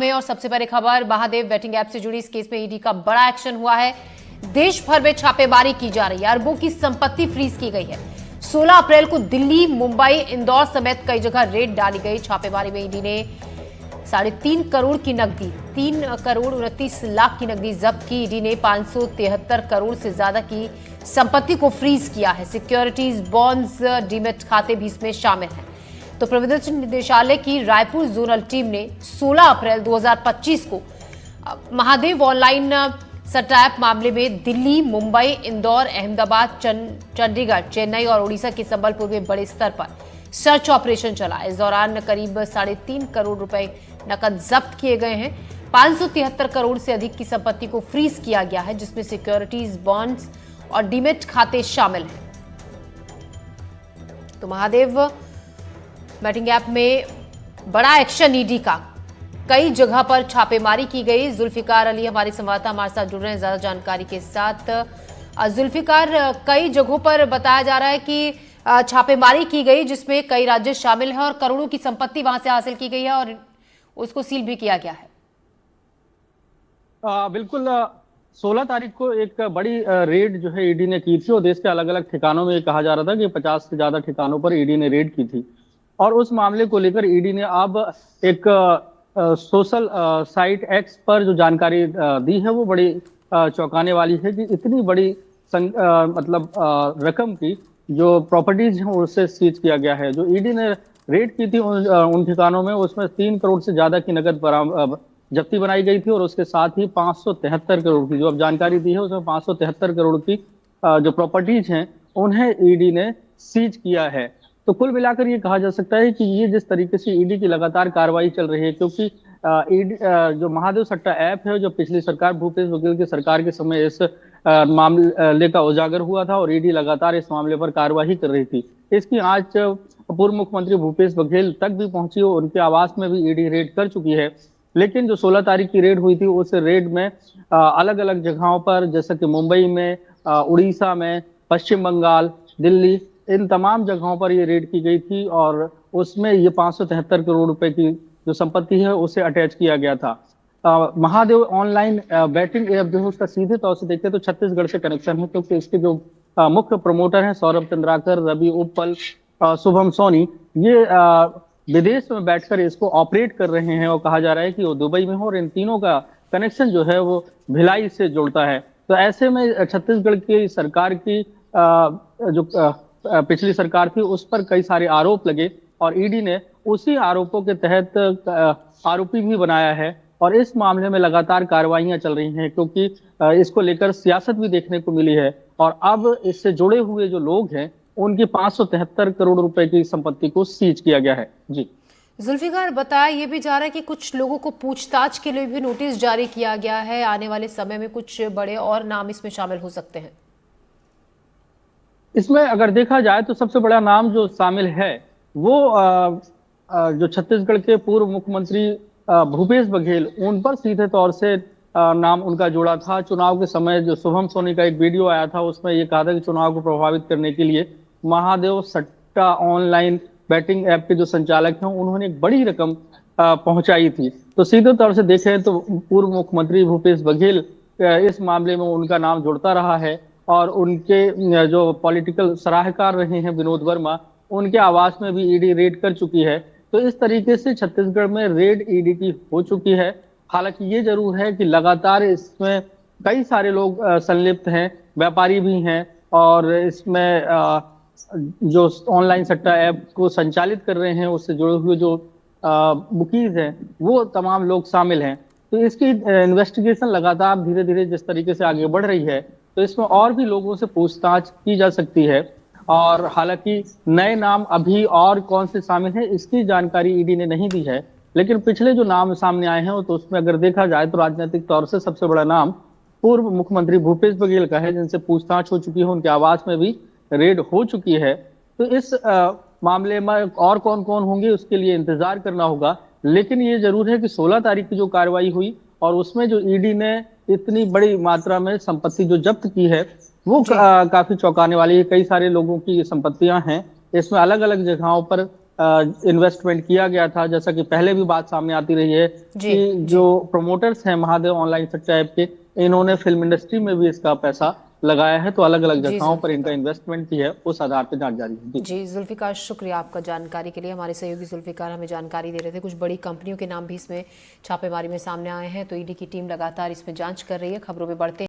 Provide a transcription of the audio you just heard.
में और सबसे पहले खबर महादेव बेटिंग ऐप से जुड़ी इस केस में ईडी का बड़ा एक्शन हुआ है। देश भर में छापेमारी की जा रही है। अरबों की संपत्ति फ्रीज की गई है। 16 अप्रैल को दिल्ली, मुंबई, इंदौर समेत कई जगह रेड डाली गई। छापेमारी में ईडी ने 3.5 करोड़ की नकदी, 3,29,00,000 की नकदी जब्त की। ईडी ने 573 करोड़ से ज्यादा की संपत्ति को फ्रीज किया है। सिक्योरिटीज, बॉन्ड्स, डीमेट खाते भी इसमें शामिल हैं। तो प्रवर्तन निदेशालय की रायपुर जोनल टीम ने 16 अप्रैल 2025 को महादेव ऑनलाइन सट्टा ऐप मामले में दिल्ली, मुंबई, इंदौर, अहमदाबाद, चंडीगढ़, चेन्नई और उड़ीसा के संबलपुर में बड़े स्तर पर सर्च ऑपरेशन चला। इस दौरान करीब 3.5 करोड़ रुपए नकद जब्त किए गए हैं। 573 करोड़ से अधिक की संपत्ति को फ्रीज किया गया है, जिसमें सिक्योरिटीज, बॉन्ड्स और डीमेट खाते शामिल हैं। तो महादेव बेटिंग ऐप में बड़ा एक्शन ईडी का, कई जगह पर छापेमारी की गई। जुल्फिकार अली हमारे संवाददाता हमारे साथ जुड़ रहे हैं ज्यादा जानकारी के साथ। जुल्फिकार, कई जगहों पर बताया जा रहा है कि छापेमारी की गई जिसमें कई राज्य शामिल हैं और करोड़ों की संपत्ति वहां से हासिल की गई है और उसको सील भी किया गया है। बिल्कुल, 16 तारीख को एक बड़ी रेड जो है ईडी ने की थी और देश के अलग अलग ठिकानों में कहा जा रहा था कि 50 से ज्यादा ठिकानों पर ईडी ने रेड की थी। और उस मामले को लेकर ईडी ने अब एक सोशल साइट एक्स पर जो जानकारी दी है वो बड़ी चौंकाने वाली है कि इतनी बड़ी रकम की जो प्रॉपर्टीज हैं उससे सीज किया गया है। जो ईडी ने रेड की थी उन ठिकानों में, उसमें 3 करोड़ से ज्यादा की नकद जब्ती बनाई गई थी और उसके साथ ही 573 करोड़ की जो अब जानकारी दी है उसमें 573 करोड़ की जो प्रॉपर्टीज हैं उन्हें ईडी ने सीज किया है। तो कुल मिलाकर ये कहा जा सकता है कि ये जिस तरीके से ईडी की लगातार कार्रवाई चल रही है, क्योंकि ईडी जो महादेव सट्टा ऐप है जो पिछली सरकार भूपेश बघेल की सरकार के समय इस मामले का उजागर हुआ था और ईडी लगातार इस मामले पर कार्रवाई कर रही थी। इसकी आज पूर्व मुख्यमंत्री भूपेश बघेल तक भी पहुंची और उनके आवास में भी ईडी रेड कर चुकी है। लेकिन जो 16 तारीख की रेड हुई थी उस रेड में अलग अलग जगहों पर, जैसे कि मुंबई में, उड़ीसा में, पश्चिम बंगाल, दिल्ली, इन तमाम जगहों पर ये रेड की गई थी और उसमें ये 573 करोड़ रुपए की जो संपत्ति है उसे अटैच किया गया था। महादेव ऑनलाइन बैटिंग ऐप जो है उसका सीधे तौर से देखते तो छत्तीसगढ़ से कनेक्शन है, क्योंकि इसके जो मुख्य प्रमोटर हैं सौरभ चंद्राकर, रवि उप्पल, शुभम सोनी, ये विदेश में बैठकर इसको ऑपरेट कर रहे हैं और कहा जा रहा है कि वो दुबई में हो और इन तीनों का कनेक्शन जो है वो भिलाई से जुड़ता है। तो ऐसे में छत्तीसगढ़ की सरकार की जो पिछली सरकार थी उस पर कई सारे आरोप लगे और ईडी ने उसी आरोपों के तहत आरोपी भी बनाया है और इस मामले में लगातार कार्रवाइयां चल रही हैं, क्योंकि इसको लेकर सियासत भी देखने को मिली है और अब इससे जुड़े हुए जो लोग हैं उनकी 573 करोड़ रुपए की संपत्ति को सीज किया गया है। जी जुल्फिकार, बताया ये भी जा रहा है कि कुछ लोगों को पूछताछ के लिए भी नोटिस जारी किया गया है। आने वाले समय में कुछ बड़े और नाम इसमें शामिल हो सकते हैं। इसमें अगर देखा जाए तो सबसे बड़ा नाम जो शामिल है वो जो छत्तीसगढ़ के पूर्व मुख्यमंत्री भूपेश बघेल, उन पर सीधे तौर से नाम उनका जुड़ा था। चुनाव के समय जो शुभम सोनी का एक वीडियो आया था उसमें ये कहा था कि चुनाव को प्रभावित करने के लिए महादेव सट्टा ऑनलाइन बैटिंग ऐप के जो संचालक हैं उन्होंने एक बड़ी रकम पहुंचाई थी। तो सीधे तौर से देखें तो पूर्व मुख्यमंत्री भूपेश बघेल इस मामले में उनका नाम जुड़ता रहा है और उनके जो पॉलिटिकल सलाहकार रहे हैं विनोद वर्मा, उनके आवास में भी ईडी रेड कर चुकी है। तो इस तरीके से छत्तीसगढ़ में रेड ईडी की हो चुकी है। हालांकि ये जरूर है कि लगातार इसमें कई सारे लोग संलिप्त हैं, व्यापारी भी हैं और इसमें जो ऑनलाइन सट्टा ऐप को संचालित कर रहे हैं उससे जुड़े हुए जो बुकीज हैं वो तमाम लोग शामिल हैं। तो इसकी इन्वेस्टिगेशन लगातार धीरे धीरे जिस तरीके से आगे बढ़ रही है तो इसमें और भी लोगों से पूछताछ की जा सकती है और हालांकि नए नाम अभी और कौन से शामिल हैं इसकी जानकारी ईडी ने नहीं दी है। लेकिन पिछले जो नाम सामने आए हैं तो उसमें अगर देखा जाए तो राजनीतिक तौर से सबसे बड़ा नाम पूर्व मुख्यमंत्री भूपेश बघेल का है, जिनसे पूछताछ हो चुकी है, उनके आवास में भी रेड हो चुकी है। तो इस मामले में और कौन कौन होंगे उसके लिए इंतजार करना होगा। लेकिन ये जरूर है कि 16 तारीख की जो कार्रवाई हुई और उसमें जो ईडी ने इतनी बड़ी मात्रा में संपत्ति जो जब्त की है वो काफी चौंकाने वाली है। कई सारे लोगों की संपत्तियां हैं, इसमें अलग अलग जगहों पर इन्वेस्टमेंट किया गया था। जैसा कि पहले भी बात सामने आती रही है जी, कि जो प्रमोटर्स हैं महादेव ऑनलाइन सट्टा ऐप के, इन्होंने फिल्म इंडस्ट्री में भी इसका पैसा लगाया है। तो अलग अलग जी जगहों पर इनका जुल्फिकार। इन्वेस्टमेंट भी है, उस आधार पर जांच जारी है। जी। जी जुल्फिकार, शुक्रिया आपका जानकारी के लिए। हमारे सहयोगी जुल्फिकार हमें जानकारी दे रहे थे। कुछ बड़ी कंपनियों के नाम भी इसमें छापेमारी में सामने आए हैं, तो ईडी की टीम लगातार इसमें जांच कर रही है। खबरों में बढ़ते हैं।